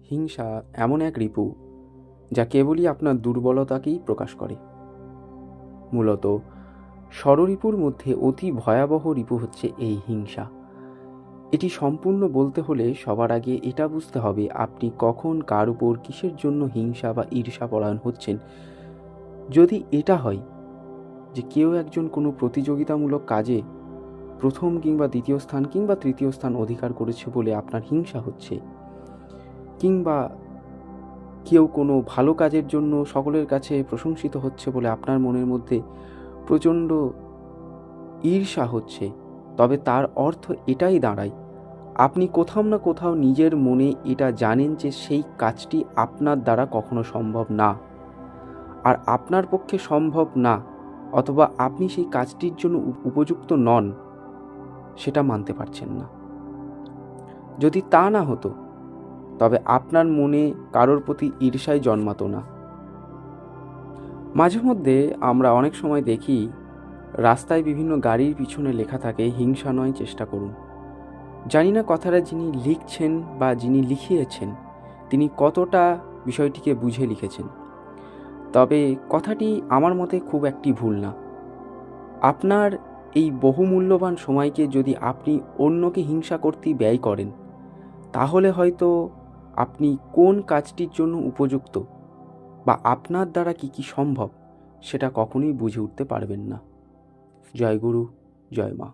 হিংসা এমন এক রিপু যা কেবলই আপনার দুর্বলতাকেই প্রকাশ করে। মূলত ষড়রিপুর মধ্যে অতি ভয়াবহ রিপু হচ্ছে এই হিংসা। এটি সম্পূর্ণ বলতে হলে সবার আগে এটা বুঝতে হবে আপনি কখন কার উপর কিসের জন্য হিংসা বা ঈর্ষাপরায়ণ হচ্ছেন। যদি এটা হয় যে কেউ একজন কোনো প্রতিযোগিতামূলক কাজে প্রথম কিংবা দ্বিতীয় স্থান কিংবা তৃতীয় স্থান অধিকার করেছে বলে আপনার হিংসা হচ্ছে, কিংবা কেউ কোনো ভালো কাজের জন্য সকলের কাছে প্রশংসিত হচ্ছে বলে আপনার মনের মধ্যে প্রচণ্ড ঈর্ষা হচ্ছে, তবে তার অর্থ এটাই দাঁড়ায় আপনি কোথাও না কোথাও নিজের মনে এটা জানেন যে সেই কাজটি আপনার দ্বারা কখনো সম্ভব না, আর আপনার পক্ষে সম্ভব না, অথবা আপনি সেই কাজটির জন্য উপযুক্ত নন, সেটা মানতে পারছেন না। যদি তা না হতো তবে আপনার মনে কারোর প্রতি ঈর্ষাই জন্মাতো না। মাঝে মধ্যে আমরা অনেক সময় দেখি রাস্তায় বিভিন্ন গাড়ির পিছনে লেখা থাকে হিংসা নয় চেষ্টা করুন। জানি না কথাটা যিনি লিখছেন বা যিনি লিখিয়েছেন তিনি কতটা বিষয়টিকে বুঝে লিখেছেন, তবে কথাটি আমার মতে খুব একটি ভুল না। আপনার এই বহুমূল্যবান সময়কে যদি আপনি অন্যকে হিংসা করতে ব্যয় করেন, তাহলে হয়তো আপনি কোন কাজটির জন্য উপযুক্ত বা আপনার দ্বারা কি সম্ভব সেটা কখনোই বুঝে উঠতে পারবেন না। জয় গুরু, জয় মা।